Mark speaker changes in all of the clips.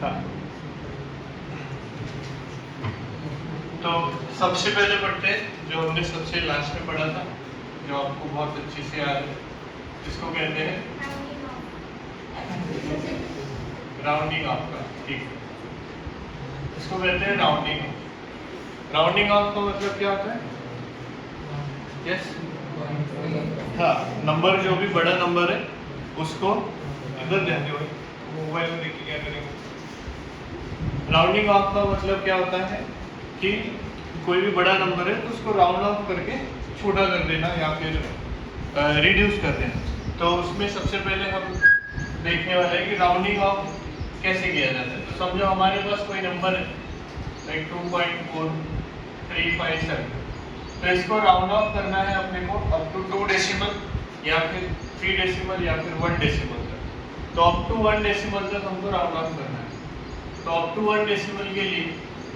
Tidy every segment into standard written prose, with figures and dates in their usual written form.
Speaker 1: हाँ, तो सबसे पहले पढ़ते हैं जो हमने सबसे लास्ट में पढ़ा था, जो आपको बहुत अच्छे से याद है। इसको कहते हैं राउंडिंग ऑफ का। ठीक है, इसको कहते हैं राउंडिंग ऑफ। राउंडिंग ऑफ का मतलब क्या होता है? यस, हाँ, नंबर जो भी बड़ा नंबर है उसको इधर ध्यान दो, मोबाइल में देखिए क्या करेंगे। राउंडिंग ऑफ का मतलब क्या होता है कि कोई भी बड़ा नंबर है तो उसको राउंड ऑफ करके छोटा कर देना या फिर रिड्यूस कर देना। तो उसमें सबसे पहले हम देखने वाले हैं कि राउंडिंग ऑफ कैसे किया जाता है। तो समझो हमारे पास कोई नंबर है लाइक 2.4357, तो इसको राउंड ऑफ करना है अपने को अप टू 2 डेसिमल या फिर 3 डेसिमल या फिर 1 डेसिमल तक। तो अप टू 1 डेसिमल तक हमको राउंड ऑफ करना है। तो अप टू 1 डेसिमल के लिए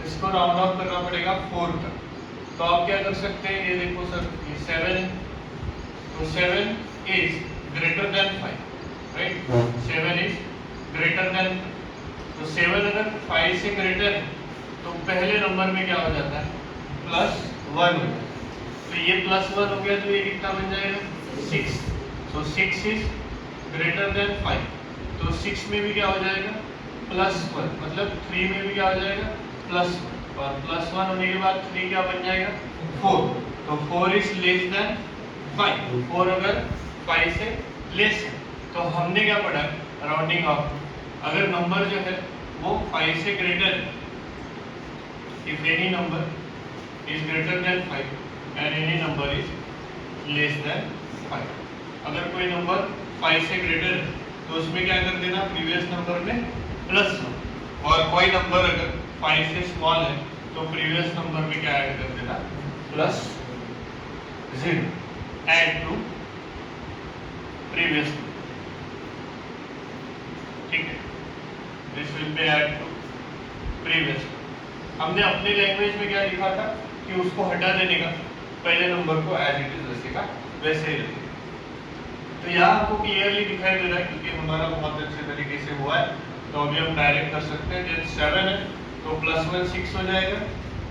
Speaker 1: इसको राउंड ऑफ करना पड़ेगा 4 तक। तो आप क्या कर सकते हैं, ये देखो सर, ये 7 है, तो 7 is greater than 5, right? 7 is greater than, तो 7 अगर 5 से ग्रेटर है तो पहले नंबर में क्या हो जाता है, +1 हो जाता है। तो ये +1 हो गया तो ये कितना बन जाएगा, 6। तो 6 इज ग्रेटर देन 5, तो 6 में भी क्या हो जाएगा, +1, मतलब 3 में भी क्या हो जाएगा, +1, और +1 होने के बाद 3 क्या बन जाएगा, 4। तो 4 इज लेस देन 5, 4 अगर 5 से लेस है तो हमने क्या पढ़ा, राउंडिंग ऑफ। अगर नंबर जो है वो 5 से ग्रेटर है, if any number is greater than 5 and any number is less than 5। अगर कोई नंबर 5 से ग्रेटर है तो उसमें क्या कर देना, प्रीवियस नंबर में +1, और कोई नंबर अगर 5 से स्मॉल है तो प्रीवियस नंबर में क्या ऐड कर देना, +0, ऐड टू प्रीवियस। ठीक है, this will be add to previous. हमने अपने लैंग्वेज में क्या लिखा था कि उसको हटा देने का, पहले नंबर को एज इट इज वैसे का वैसे ही रखें। तो यहाँ आपको क्लियरली दिखाई दे रहा है क्योंकि हमारा बहुत अच्छे तरीके से हुआ है। तो अभी हम डायरेक्ट कर सकते हैं, जैसे 7 है तो +1 6 हो जाएगा,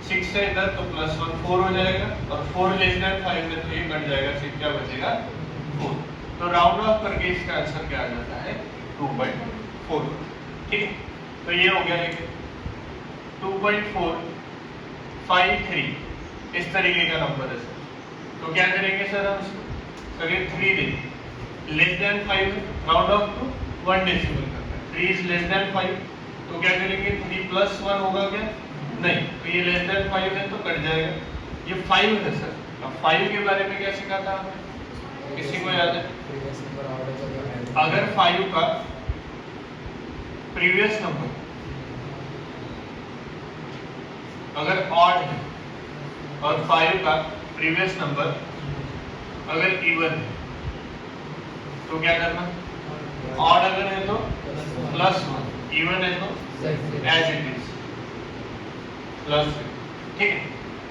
Speaker 1: 6 है इधर तो +1 4 हो जाएगा, और 4 लेस देन 5 है तो ये कट जाएगा, सिर्फ क्या बचेगा, 4। तो राउंड ऑफ करके इसका आंसर क्या आ जाता है, 2.4। ठीक है, तो ये हो गया एक 2.453 इस तरीके का नंबर है सर। तो क्या करेंगे सर, हम इसको अगर 3 दें, less than 5 round off to 1 decimal करना है। 3 इज लेस देन 5, तो क्या करेंगे, 3 + 1 होगा क्या, नहीं, तो ये लेस देन 5 है तो कट जाएगा। ये 5 है सर। अब 5 के बारे में क्या सीखा था हमने, किसी को याद है? अगर 5 का प्रीवियस नंबर अगर ऑड है और 5 का प्रीवियस नंबर अगर इवन है तो क्या करना, ऑड अगर है तो +1, इवन है तो एज इट इज +1। ठीक है,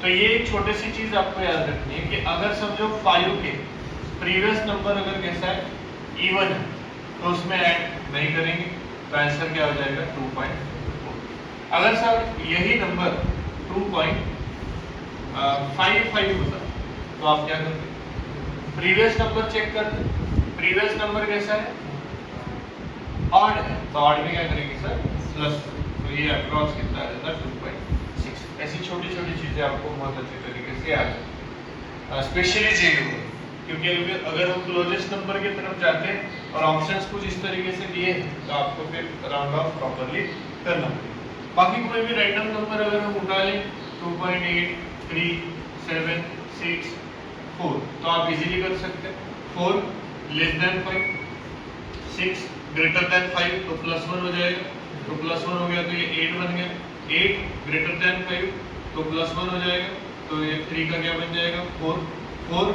Speaker 1: तो ये एक छोटी सी चीज आपको याद रखनी है कि अगर समझो 5 के प्रीवियस नंबर अगर कैसा है, इवन है, तो उसमें ऐड नहीं करेंगे, तो आंसर क्या हो जाएगा, 2.4। अगर सर यही नंबर 2.55 होता तो आप क्या करते, प्रीवियस नंबर चेक करते, प्रीवियस नंबर कैसा है, ऑड है, तो ऑड में क्या करेंगे सर, +2, तो ये अप्रॉक्स कितना आ जाता है, 2.6। ऐसी छोटी छोटी चीजें आपको बहुत अच्छे तरीके से याद है, स्पेशली जीरो, क्योंकि अगर हम क्लोजेस्ट नंबर की तरफ जाते हैं और ऑप्शंस कुछ इस तरीके से दिए हैं तो आपको फिर राउंड ऑफ प्रॉपर्ली करना पड़ेगा। बाकी कोई भी रैंडम नंबर अगर हम उठा लें 2.8 3 7 6 4 तो आप इजीली कर सकते हैं। 4 लेस देन 5, 6 ग्रेटर देन 5 तो +1 हो जाएगा, तो +1 हो गया तो ये 8 बन गया, 8 ग्रेटर देन 5 तो +1 हो जाएगा, तो ये 3 का क्या बन जाएगा, 4, 4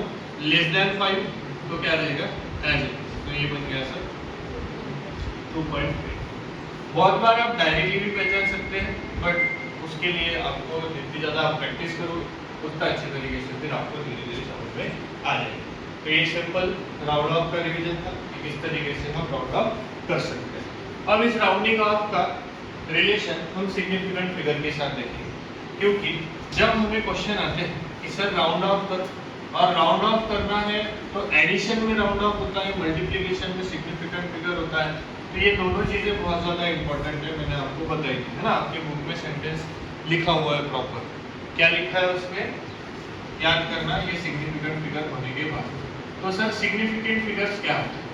Speaker 1: लेस देन 5 तो क्या रहेगा, एज इट इज, तो ये बन गया सर 2.8। बहुत बार आप डायरेक्टली भी पहचान सकते हैं, बट उसके लिए आपको जितनी ज़्यादा आप प्रैक्टिस करोगे उतना अच्छे तरीके से फिर आपको धीरे धीरे समझ में आ जाएगा। तो ये सिंपल राउंड ऑफ का रिवीजन था कि किस तरीके से हम राउंड ऑफ कर सकते हैं। अब इस राउंडिंग ऑफ का रिलेशन हम सिग्निफिकेंट फिगर के साथ देखेंगे, क्योंकि जब हमें क्वेश्चन आते हैं कि सर राउंड ऑफ कर, और राउंड ऑफ करना है तो एडिशन में राउंड ऑफ होता है, मल्टीप्लिकेशन में सिग्निफिकेंट फिगर होता है, तो ये दोनों चीजें बहुत ज्यादा इंपॉर्टेंट है, मैंने आपको बताई थी, है ना। आपके बुक में सेंटेंस लिखा हुआ है प्रॉपर, क्या लिखा है उसमें याद करना, ये सिग्निफिकेंट फिगर होने के बाद। तो सर सिग्निफिकेंट फिगर्स क्या होते हैं,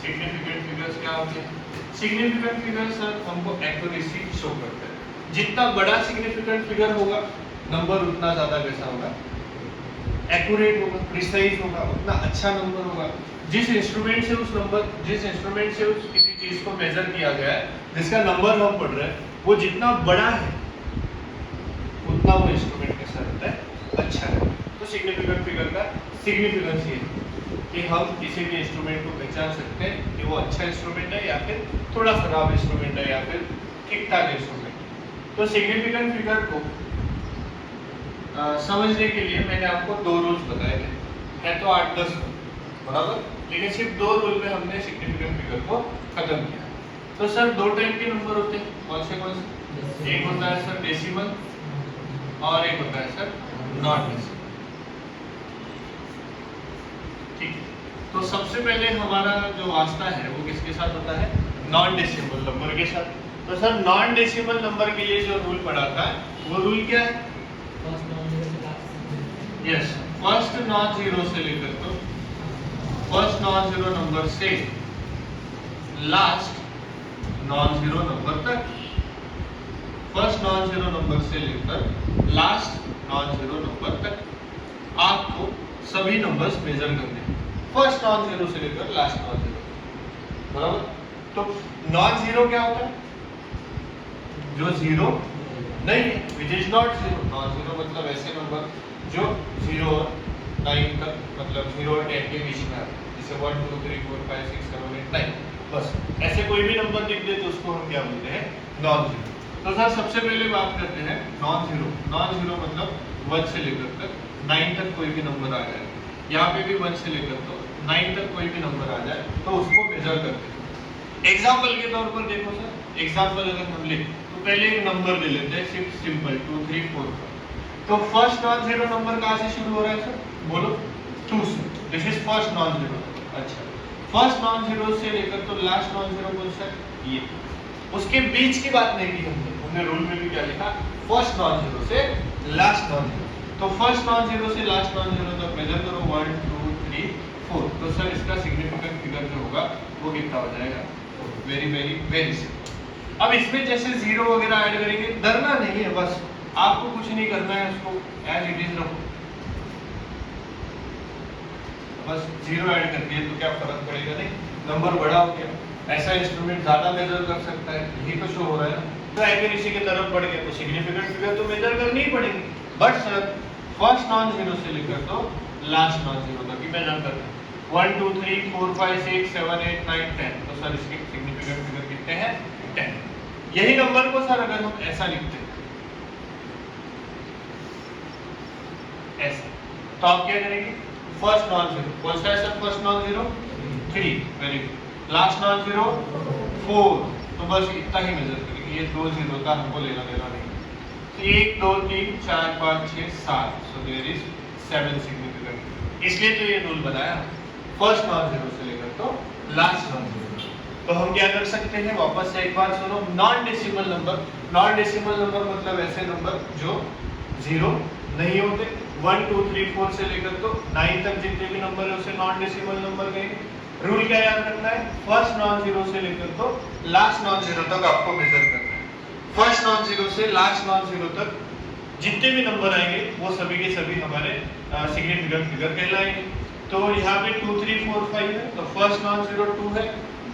Speaker 1: सिग्निफिकेंट फिगर्स क्या होते हैं? सिग्निफिकेंट फिगर सर हमको एक्यूरेसी शो करते हैं। जितना बड़ा सिग्निफिकेंट फिगर होगा नंबर उतना ज्यादा कैसा होगा, एक्यूरेट होगा, प्रिसाइज होगा, उतना अच्छा नंबर होगा। जिस इंस्ट्रूमेंट से उस किसी चीज को मेजर किया गया है, जिसका नंबर हम पढ़ रहे हैं, वो जितना बड़ा है उतना वो इंस्ट्रूमेंट कैसा रहता है, अच्छा है। तो सिग्निफिकेंट फिगर का सिग्निफिकेंस ये है कि हम किसी भी इंस्ट्रूमेंट को पहचान सकते हैं कि वो अच्छा इंस्ट्रूमेंट है या फिर थोड़ा खराब इंस्ट्रूमेंट है या फिर ठीक ठाक इंस्ट्रूमेंट। तो सिग्निफिकेंट फिगर को समझने के लिए मैंने आपको 2 रूल्स बताए थे, है तो 8-10 बराबर, लेकिन सिर्फ 2 रूल में हमने सिग्निफिकेंट फिगर को खत्म किया। तो सर 2 टाइप के नंबर होते हैं, कौन से? एक होता है सर डेसिमल और एक होता है सर नॉन डेसिमल। ठीक है, तो सबसे पहले हमारा जो वास्ता है वो किसके साथ होता है, नॉन डेसिमल नंबर के साथ। तो सर नॉन डेसिमल नंबर के लिए जो रूल पढ़ा था वो रूल क्या है? यस, फर्स्ट नॉन जीरो से लेकर तो फर्स्ट नॉन जीरो नंबर से लास्ट नॉन जीरो नंबर तक, फर्स्ट नॉन जीरो नंबर से लेकर लास्ट नॉन जीरो नंबर तक आपको सभी नंबर्स मेजर करने हैं, फर्स्ट नॉन जीरो से लेकर लास्ट नॉन जीरो, बराबर। तो नॉन जीरो क्या होता है? जो जीरो नहीं है, which is not zero. Non zero मतलब ऐसे नंबर जो 0 और 9 तक, मतलब 0 और 10 के बीच में आते हैं, जैसे 1 2 3 4 5 6 7 8 9, बस ऐसे कोई भी नंबर दिख दे तो उसको हम क्या बोलते हैं, नॉन जीरो। तो सर सबसे पहले बात करते हैं नॉन जीरो। नॉन जीरो मतलब 1 से लेकर तक 9 तक कोई भी नंबर आ जाए, यहाँ पे भी 1 से लेकर तो 9 तक कोई भी नंबर आ जाए तो उसको मेजर करते हैं। एग्जाम्पल के तौर पर देखो सर, एग्जाम्पल अगर हम लें तो पहले एक नंबर ले लेते हैं, सिर्फ सिंपल 2 3 4 5। तो फर्स्ट नॉन जीरो नंबर कहाँ से शुरू हो रहा है सर, बोलो? 2 से। This is first non zero. अच्छा, फर्स्ट नॉन जीरो से लेकर तो लास्ट नॉन जीरो कौन सा है, ये। उसके बीच की बात नहीं की हमने रूल में भी क्या लिखा, फर्स्ट नॉन जीरो से लास्ट नॉन जीरो। तो फर्स्ट नॉन जीरो से लास्ट नॉन जीरो तक मेजर करो, 1 2 3 4। तो सर इसका सिग्निफिकेंट फिगर जो होगा वो कितना हो जाएगा, वेरी वेरी वेरी सिंपल। अब इसमें जैसे जीरो वगैरह ऐड करेंगे, डरना नहीं है, बस आपको कुछ नहीं करना है, उसको एज इट इज रखो, बस जीरो ऐड कर दिए तो क्या फर्क पड़ेगा, नहीं नंबर बड़ा हो गया, ऐसा इंस्ट्रूमेंट ज्यादा मेजर कर सकता है, यही तो शो हो रहा है ना। तो एक्यूरेसी की तरफ बढ़ गया तो सिग्निफिकेंट फिगर तो मेजर करनी ही पड़ेगी, but sir first non zero से लेकर तो लास्ट नॉन जीरो तक ही मेजर करना है। 1 2 3 4 5 6 7 8 9 10। तो सर इसके सिग्निफिकेंट फिगर कितने हैं, 10। यही नंबर को सर अगर हम ऐसा लिखते हैं, ऐसा, तो आप क्या करेंगे, फर्स्ट नॉन जीरो कौन सा है sir, first non zero 3, very good. Last non zero 4, तो बस इतना ही मेजर करेंगे, ये 2 जीरो का हमको लेना देना नहीं। तो 1 2 3 4 5 6 7, सो देयर इज 7 सिग्निफिकेंट। इसलिए तो ये रूल बनाया, फर्स्ट नॉन जीरो से लेकर तो लास्ट नॉन जीरो। तो हम क्या कर सकते हैं, वापस से एक बार सुनो, non decimal number. Non decimal number मतलब ऐसे नंबर जो जीरो नहीं होते। 1 2 3 4 से लेकर तो 9 तक जितने भी नंबर है उसे नॉन डेसिमल नंबर कहेंगे। रूल क्या याद रखना है, फर्स्ट नॉन जीरो से लेकर तो लास्ट नॉन जीरो तक आपको मेजर करना है। फर्स्ट नॉन जीरो से लास्ट नॉन जीरो तक जितने भी नंबर आएंगे वो सभी के सभी हमारे सिग्निफिकेंट फिगर कहलाएंगे। तो यहाँ पे 2 3 4 5 है, तो फर्स्ट नॉन जीरो 2 है,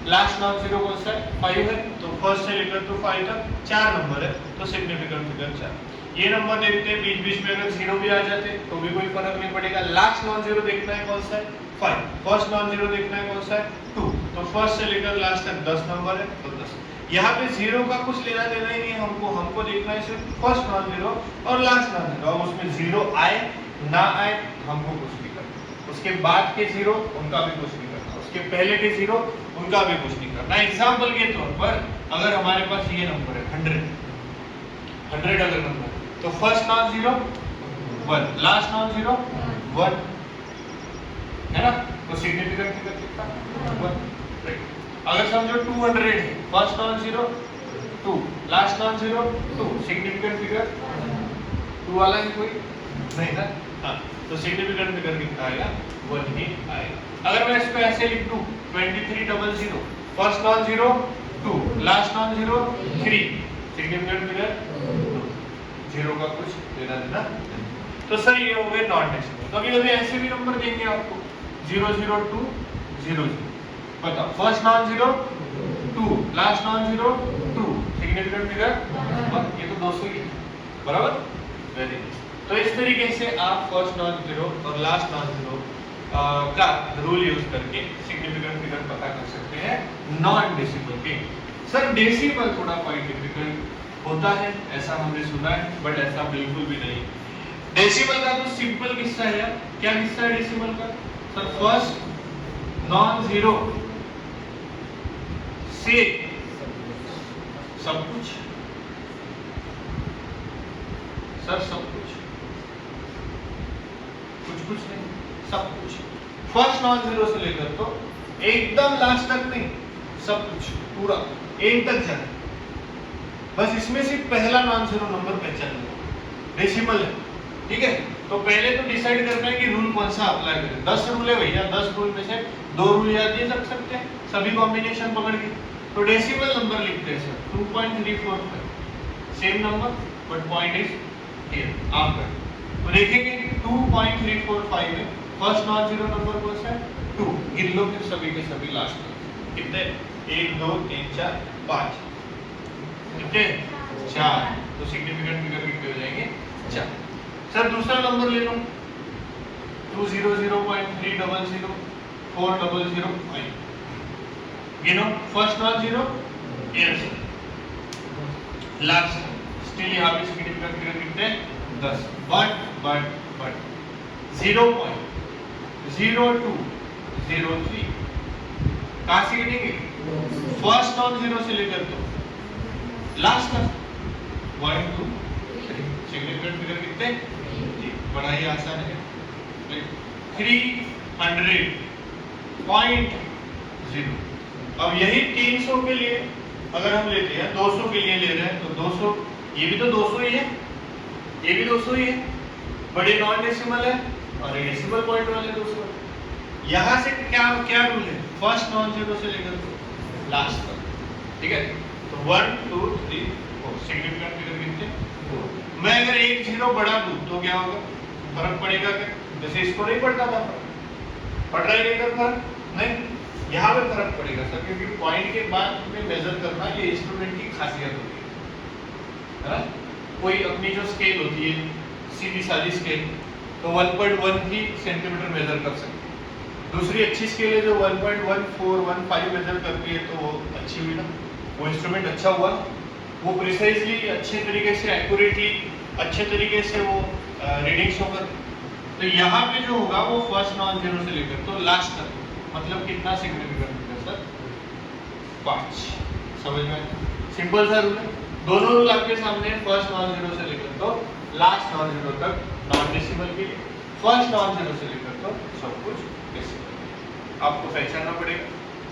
Speaker 1: लास्ट नॉन जीरो कौन सा है, 5 है। तो फर्स्ट से लेकर तो 5 तक 4 नंबर है, तो सिग्निफिकेंट फिगर 4। ये नंबर देखते हैं, बीच बीच में अगर जीरो भी आ जाते तो भी कोई फर्क नहीं पड़ेगा। लास्ट नॉन जीरो देखना है कौन सा है, 5। फर्स्ट नॉन जीरो देखना है कौन सा है, 2। तो फर्स्ट से लेकर लास्ट तक 10 नंबर है, तो 10। यहाँ पे जीरो का कुछ लेना देना ही नहीं हमको, हमको देखना है सिर्फ फर्स्ट नॉन जीरो और लास्ट नॉन जीरो। अब उसमें जीरो आए ना आए हमको कुछ नहीं करना, उसके बाद के जीरो उनका भी कुछ नहीं करना, उसके पहले के जीरो उनका भी कुछ नहीं करना। एग्जाम्पल के तौर पर अगर हमारे पास ये नंबर है 100 अगर नंबर है तो first non zero 1, last non zero 1 है ना, तो सिग्निफिकेंट फिगर कितना 1। अगर समझो 200 है, first non zero 2, last non zero 2, significant figure 2 वाला है कोई नहीं ना, हाँ, तो सिग्निफिकेंट फिगर कितना आएगा 1 ही आएगा। अगर मैं इसको ऐसे लिख दूं 2300, first non zero 2, last non zero 3, significant figure 0 का कुछ लेना देना। तो सर ये हो गए नॉन डेसिमल। कभी कभी ऐसे भी नंबर देंगे आपको 002 00, बताओ first non zero 2, last non zero 2, significant figure 1, ये तो 200 ही है, बराबर, वेरी गुड। तो इस तरीके से आप फर्स्ट नॉन जीरो और लास्ट नॉन जीरो का रूल यूज करके सिग्निफिकेंट फिगर पता कर सकते हैं नॉन डेसिमल के। सर डेसिमल थोड़ा क्वाइट डिफिकल्ट होता है ऐसा हमने सुना है, बट ऐसा बिल्कुल भी नहीं। डेसिमल का तो सिंपल किस्सा है। क्या किस्सा है डेसिमल का? सर फर्स्ट नॉन जीरो से सब कुछ, सर सब कुछ, कुछ नहीं, सब कुछ, फर्स्ट नॉन जीरो से लेकर तो एकदम लास्ट तक नहीं, सब कुछ पूरा एंड तक जाना, बस इसमें से पहला नॉन जीरो नंबर पहचान लो, डेसिमल है, ठीक है। तो पहले तो डिसाइड करना है कि रूल कौन सा अप्लाई करें। 10 रूल है भैया, 10 रूल में से 2 रूल याद नहीं रख सकते हैं, सभी कॉम्बिनेशन पकड़ के, तो डेसिमल नंबर लिखते हैं sir 2.345, same number but point is here आप कर। तो देखेंगे 2.345 में फर्स्ट नॉन जीरो नंबर कौन सा है 2, गिन लो फिर सभी के सभी लास्ट में कितने 1 2 3 4 5, कितने 4, तो सिग्निफिकेंट फिगर कितने हो जाएंगे 4। सर दूसरा नंबर ले लो 200.300 400, गिनो first non zero, yes, last still यहाँ पे सिग्निफिकेंट फिगर कितने 10, बट 0.0203 कहाँ से गिनेंगे? फर्स्ट नॉन जीरो से लेकर तो लास्ट तक 1 2 3, सिग्निफिकेंट फिगर कितने, बड़ा ही आसान है, 300.0। अब यही 300 के लिए अगर हम लेते हैं 200 के लिए ले रहे हैं तो 200, ये भी तो 200 ही है, ये भी 200 ही है, बड़े नॉन डेसिमल है और डेसिमल पॉइंट वाले 200। यहाँ से क्या क्या रूल है? फर्स्ट नॉन जीरो से लेकर तो लास्ट तक, ठीक है। तो 1 2 3 4, सिग्निफिकेंट फिगर कितने 4। मैं अगर एक जीरो बढ़ा दूं तो क्या होगा? फर्क पड़ेगा क्या? जैसे इसको नहीं पड़ता था, पड़ रहा है लेकर फर्क नहीं, यहाँ पे फर्क पड़ेगा सर, क्योंकि पॉइंट के बाद में मेजर करना ये इंस्ट्रूमेंट की खासियत होती है ना। कोई अपनी जो स्केल होती है सीधी सादी स्केल, तो 1.1 ही सेंटीमीटर मेजर कर सकती है। दूसरी अच्छी स्केल है जो 1.1415 मेजर करती है, तो वो अच्छी हुई ना, वो इंस्ट्रूमेंट अच्छा हुआ, वो प्रिसाइजली अच्छे तरीके से एक्यूरेटली अच्छे तरीके से वो रीडिंग शो कर। तो यहाँ पे जो होगा वो फर्स्ट नॉन जीरो से लेकर तो लास्ट तक, मतलब कितना सिग्निफिकेंट होगा सर 5। समझ में? सिंपल सा रूल है, दोनों रूल आपके सामने, फर्स्ट नॉन जीरो से लेकर तो लास्ट नॉन जीरो तक नॉन डेसिमल के लिए, फर्स्ट नॉन जीरो से लेकर तो सब कुछ डेसिमल। आपको पहचानना पड़ेगा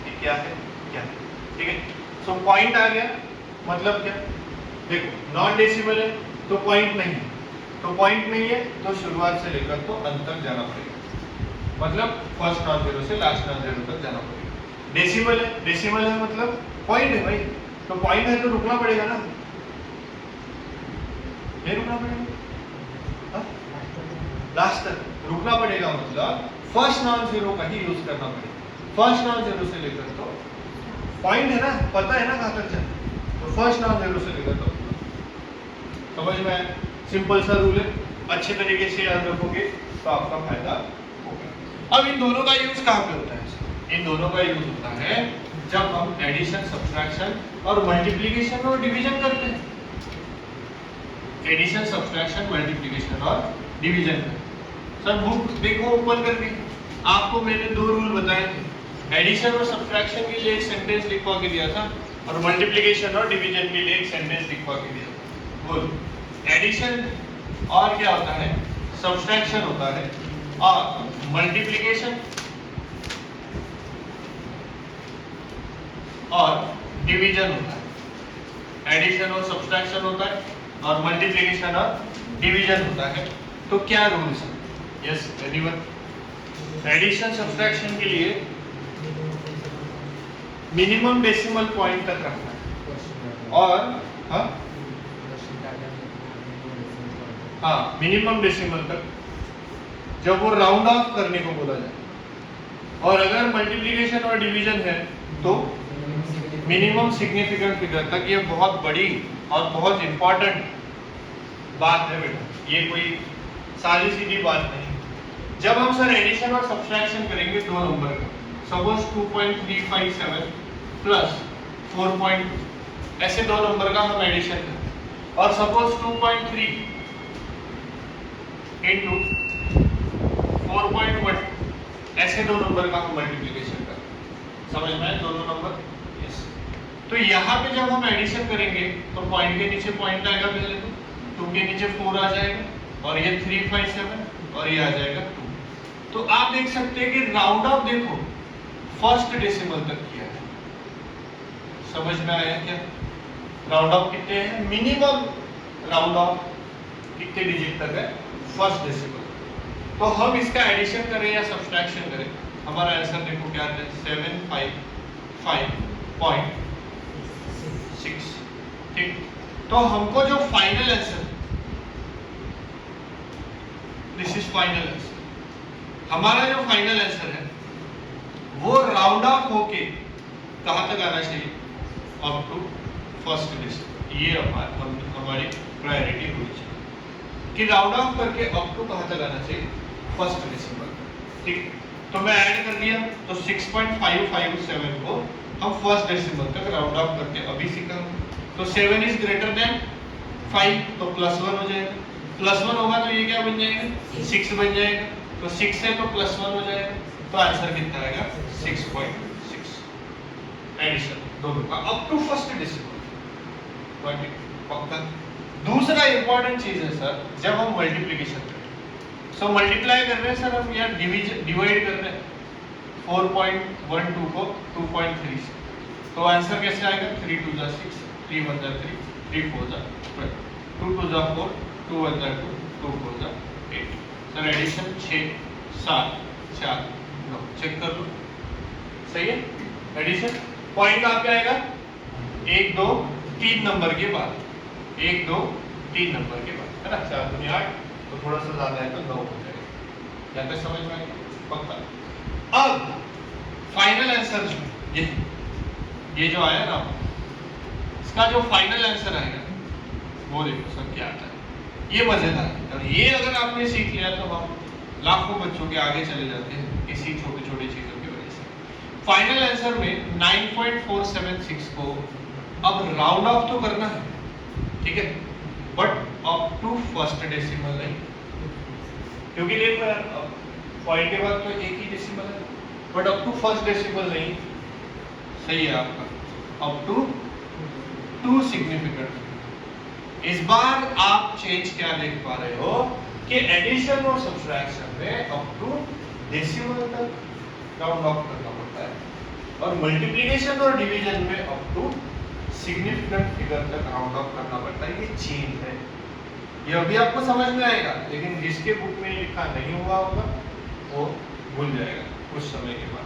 Speaker 1: कि क्या है क्या है, ठीक है। सो पॉइंट आ गया, मतलब क्या? देखो नॉन डेसिमल है तो पॉइंट नहीं है, तो पॉइंट नहीं है तो शुरुआत से लेकर तो अंत तक जाना पड़ेगा, मतलब फर्स्ट नॉन जीरो से लास्ट नॉन जीरो तक जाना पड़ेगा। डेसिमल है, डेसिमल है मतलब पॉइंट है भाई, तो पॉइंट है तो रुकना पड़ेगा ना, नहीं रुकना पड़ेगा, लास्ट तक रुकना पड़ेगा, मतलब फर्स्ट नॉन जीरो का ही यूज करना पड़ेगा। फर्स्ट नॉन जीरो से लेकर तो पॉइंट है ना, पता है ना कहां तक जाना, तो फर्स्ट नॉन जीरो से लेकर तो, समझ में आया? सिंपल सा रूल है, अच्छे तरीके से याद रखोगे तो आपका फायदा होगा। अब इन दोनों का यूज कहाँ पे होता है? इन दोनों का यूज होता है जब हम एडिशन, सब्ट्रैक्शन और मल्टीप्लिकेशन और डिवीजन करते हैं। एडिशन, सब्ट्रैक्शन, मल्टीप्लिकेशन और डिवीजन। सर बुक देखो ओपन करके, आपको मैंने 2 रूल बताए थे, एडिशन और सब्ट्रैक्शन के लिए एक सेंटेंस लिखवा के दिया था और मल्टीप्लिकेशन और डिवीजन के लिए एक सेंटेंस लिखवा के दिया था। बोल, एडिशन और क्या होता है, सब्ट्रैक्शन होता है, और मल्टीप्लिकेशन और डिवीजन होता है। एडिशन और सब्ट्रैक्शन होता है और मल्टीप्लिकेशन और डिवीजन होता है। तो क्या रूल्स है? Yes anyone? एडिशन सब्ट्रैक्शन के लिए मिनिमम डेसिमल पॉइंट तक रखना है और हाँ मिनिमम डेसिमल तक, जब वो राउंड ऑफ करने को बोला जाए। और अगर मल्टीप्लिकेशन और डिवीजन है तो मिनिमम सिग्निफिकेंट फिगर तक। ये बहुत बड़ी और बहुत इंपॉर्टेंट बात है बेटा, ये कोई सारी सीधी बात नहीं। जब हम सर एडिशन और सब्ट्रैक्शन करेंगे दो नंबर का, सपोज 2.357 प्लस 4. ऐसे दो नंबर का हम एडिशन करें, और सपोज 2.3 इंटू 4.1 ऐसे दो नंबर का हम मल्टीप्लिकेशन करें। समझ में आए दोनों नंबर? यस। तो यहाँ पे जब हम एडिशन करेंगे तो पॉइंट के नीचे पॉइंट आएगा, पहले तो 2 के नीचे 4 आ जाएगा, और ये 357 और ये आ जाएगा 2। तो आप देख सकते हैं कि राउंड ऑफ देखो फर्स्ट डेसिमल तक किया है। समझ में आया क्या? राउंड ऑफ कितने हैं? मिनिमम राउंड ऑफ कितने डिजिट तक है? First decimal. तो हम इसका एडिशन करें या सब्ट्रैक्शन करें, हमारा आंसर देखो क्या है, 755.6। ठीक, तो हमको जो final answer, this is final answer, हमारा जो फाइनल आंसर है वो राउंड ऑफ होके कहां तक आना चाहिए? Up to first decimal. ये हमारी प्रायोरिटी होनी चाहिए कि राउंड ऑफ करके अप टू कहां तक आना चाहिए? First decimal. ठीक, तो मैं ऐड कर दिया, तो 6.557 को हम फर्स्ट डेसिमल तक राउंड ऑफ करके अभी सीखा। तो 7 इज ग्रेटर देन 5, तो +1 हो जाएगा। +1 होगा तो ये क्या बन जाएगा? 6 बन जाएगा। तो 6 है तो +1 हो जाएगा, तो आंसर कितना आएगा? 6.6। एडिशन दोनों का अप टू फर्स्ट डेसिमल। पक्का? दूसरा इंपॉर्टेंट चीज है सर, जब हम मल्टीप्लिकेशन करें, सो मल्टीप्लाई कर रहे हैं सर हम, या डिवाइड कर रहे हैं 4.12 को 2.3 से, तो आंसर कैसे आएगा? 3 2 जा 6, 3 1 जा 3, 3 4 जा 12, 2 2 जा 4, 2 1 जा 2, 2 4 जा 8। सर एडिशन 6 7 4 9, चेक कर लो, सही है? एडिशन पॉइंट कहाँ पे आएगा? 1 2 3 नंबर के बाद, 1 2 3 नंबर के बाद, है ना? 4 दूनी 8, तो थोड़ा सा ज्यादा है तो 9 हो जाएगा। यहाँ पे समझ में आएगा? पक्का? अब फाइनल आंसर ये जो आया ना, इसका जो फाइनल आंसर आएगा वो देखो सर क्या आता है। ये मजेदार है, और ये अगर आपने सीख लिया तो हम लाखों बच्चों के आगे चले जाते हैं इसी छोटी छोटी चीजों की वजह से। फाइनल आंसर में 9.476 को अब राउंड ऑफ तो करना है, ठीक है, but up to first decimal नहीं, क्योंकि देखो यार पॉइंट के बाद तो एक ही डेसिमल है, but up to first decimal नहीं। सही है आपका, अप टू 2 सिग्निफिकेंट। इस बार आप चेंज क्या देख पा रहे हो कि एडिशन और सब्ट्रैक्शन में अप टू डेसिमल तक राउंड ऑफ करना पड़ता है, और मल्टीप्लिकेशन और डिवीजन में अप टू सिग्निफिकेंट फिगर तक राउंड ऑफ करना पड़ता है। ये चेंज है, ये अभी आपको समझ में आएगा, लेकिन जिसके बुक में लिखा नहीं हुआ होगा वो भूल जाएगा कुछ समय के बाद।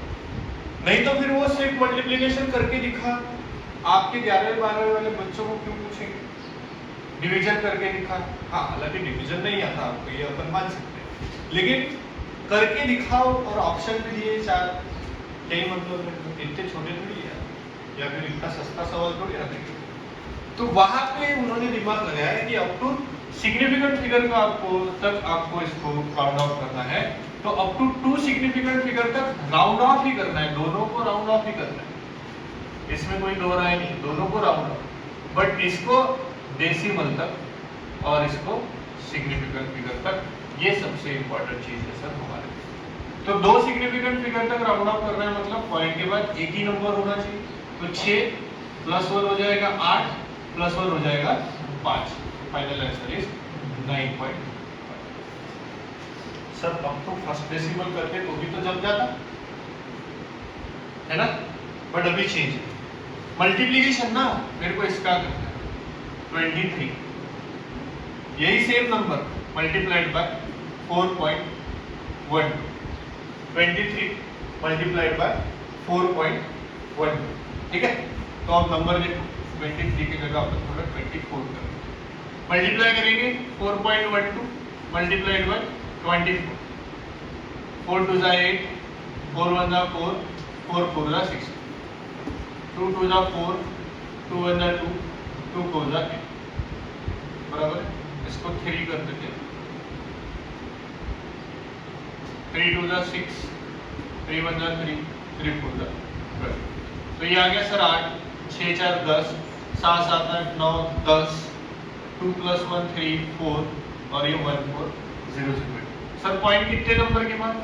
Speaker 1: नहीं तो फिर वो सिर्फ मल्टीप्लिकेशन करके दिखा, आपके 11वीं 12वीं वाले बच्चों को क्यों पूछेंगे? डिवीजन करके दिखा, हाँ हालांकि डिवीजन नहीं आता आपको, ये अपन मान सकते हैं, लेकिन करके दिखाओ और ऑप्शन भी दिए 4, यही मतलब इतने छोटे थोड़ी है, या फिर इतना सस्ता सवाल थोड़ी रखेंगे। तो वहां पे उन्होंने दिमाग लगाया कि अप टू सिग्निफिकेंट फिगर का आपको इसको राउंड ऑफ करना है, तो अप टू 2 सिग्निफिकेंट फिगर तक राउंड ऑफ ही करना है, दोनों को राउंड ऑफ ही करना है, इसमें कोई दो राय नहीं, दोनों को राउंड ऑफ, बट इसको डेसिमल तक और इसको सिग्निफिकेंट फिगर तक। ये सबसे इंपॉर्टेंट चीज है सर हमारे। तो दो सिग्निफिकेंट फिगर तक राउंड ऑफ करना है, मतलब पॉइंट के बाद एक ही नंबर होना चाहिए। तो 6 + 1 हो जाएगा 8 + 1 हो जाएगा 5। Final answer is 9.5। सर अब तो फर्स्ट डेसिमल करते तो भी तो जम जाता है ना, बट अभी चेंज है। मल्टीप्लिकेशन ना मेरे को इसका करना है 23, यही same number multiplied by 4.12, 23 multiplied by 4.12, ठीक है। तो आप नंबर देखो 23 की जगह अपन थोड़ा 24 करें, मल्टीप्लाई करेंगे 4.12 मल्टीप्लाइड बाय 24, 4 2 जा 8, 4 1 जा 4, 4 4 जा 6, 2 2 जा 4, 2 1 जा 2, 2 4 जा 8, बराबर है। इसको 3 कर देते हैं, 3 2 जा 6, 3 1 जा 3, 3 4 जा 12। तो ये आ गया सर 8, 6 4 10, 7 7 8 9 10, 2 + 1 3 4 और ये 1 4 0 0। सर पॉइंट कितने नंबर के बाद?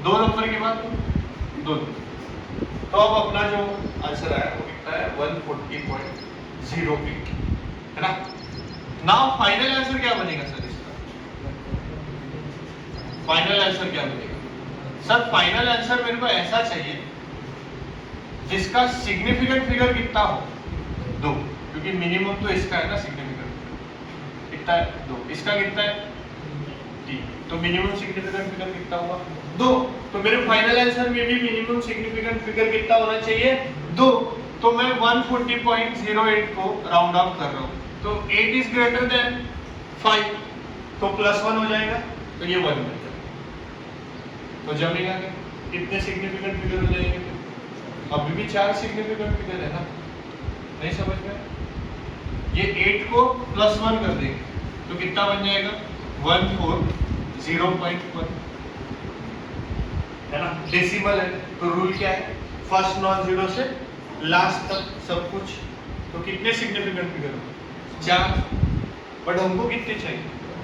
Speaker 1: 2 नंबर के बाद, 2। तो अब अपना जो आंसर आया वो कितना है 140.08, है ना। नाउ फाइनल आंसर क्या बनेगा सर इसका? फाइनल आंसर क्या बनेगा सर? फाइनल आंसर मेरे को ऐसा चाहिए जिसका सिग्निफिकेंट फिगर कितना हो 2, क्योंकि मिनिमम तो इसका है ना सिग्निफिकेंट, कितना है 2, इसका कितना है 3, तो मिनिमम सिग्निफिकेंट फिगर कितना हुआ 2। तो मेरे फाइनल आंसर में भी मिनिमम सिग्निफिकेंट फिगर कितना होना चाहिए 2। तो मैं 140.08 को राउंड ऑफ कर रहा हूँ, तो 8 इज ग्रेटर देन 5, तो +1 हो जाएगा, तो ये 1 बन जाएगा। तो जमेगा क्या? कितने सिग्निफिकेंट फिगर हो जाएंगे? अभी भी 4 सिग्निफिकेंट फिगर है ना, नहीं समझ में? ये 8 को +1 कर देंगे तो कितना बन जाएगा 140.1, है ना। डेसिमल है तो रूल क्या है, फर्स्ट नॉन जीरो से लास्ट तक सब कुछ। तो कितने सिग्निफिकेंट फिगर होंगे? 4, बट हमको कितने चाहिए?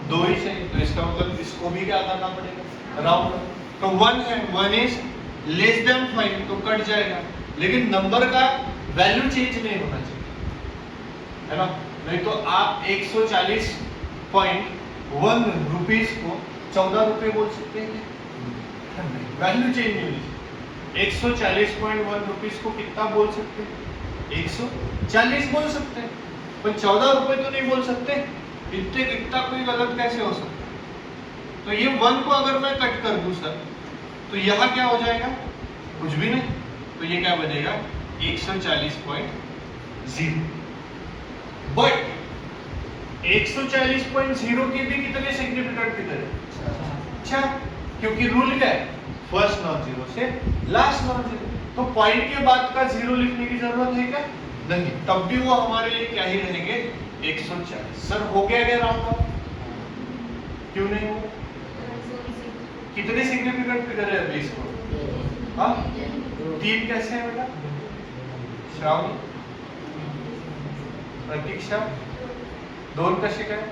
Speaker 1: 2 ही चाहिए, तो इसका मतलब इसको भी क्या करना पड़ेगा राउंड। तो 1 है, 1 इज लेस देन 5 तो कट जाएगा, लेकिन नंबर का वैल्यू चेंज नहीं होना चाहिए, है ना। नहीं तो आप 140.1 रुपीस को 14 रुपए बोल सकते हैं, वैल्यू चेंज नहीं होनी चाहिए। 140.1 रुपीस को कितना बोल सकते हैं? 140 बोल सकते हैं, पर 14 रुपए तो नहीं बोल सकते। इतना कोई गलत कैसे हो सकता है? तो ये 1 को अगर मैं कट कर दूं सर, तो यहाँ क्या हो जाएगा? कुछ भी नहीं, तो ये क्या बनेगा 140.0। बट 140.0 के भी कितने सिग्निफिकेंट फिगर है? 4, क्योंकि रूल क्या है, फर्स्ट नॉन जीरो से लास्ट नॉन जीरो। तो पॉइंट के बाद का 0 लिखने की जरूरत है क्या? नहीं, तब भी वो हमारे लिए क्या ही रहेंगे 140। सर हो गया क्या राउंड ऑफ? क्यों नहीं हुआ? कितने सिग्निफिकेंट फिगर है अभी इसको? हाँ 3 कैसे है बेटा? श्रावणी, प्रतीक्षा, 2 कसे काय?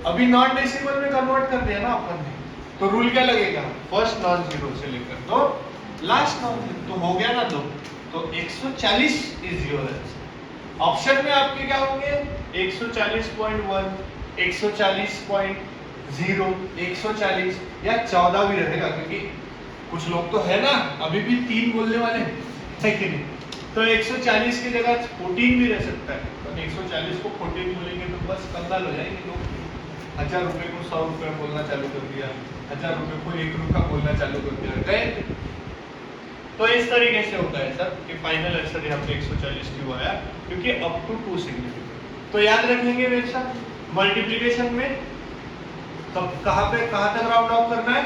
Speaker 1: अभी नॉन डेसिमल में कन्वर्ट कर दिया ना अपन ने, तो रूल क्या लगेगा, फर्स्ट नॉन जीरो से लेकर तो लास्ट नॉन जीरो। तो हो गया ना 2, तो 140 इज योर आंसर। ऑप्शन में आपके क्या होंगे 140.1, 140.0, 140 या 14 भी रहेगा, क्योंकि कुछ लोग तो है ना अभी भी 3 बोलने वाले है कि नहीं। तो 140 की जगह 14 भी रह सकता है, तो 140 को 14 बोलेंगे तो बस कंगाल हो जाएंगे लोग। 1000 रुपए को 100 रुपए बोलना चालू कर दिया, 1000 रुपए को 1 रुपया बोलना चालू कर दिया, गए। तो इस तरीके से होता है सर कि फाइनल आंसर यहाँ पे 140 क्यों आया, क्योंकि अप टू 2 सिग्निफिकेंट। तो याद रखेंगे मेरे साथ, मल्टीप्लिकेशन में तब कहाँ तक राउंड ऑफ करना है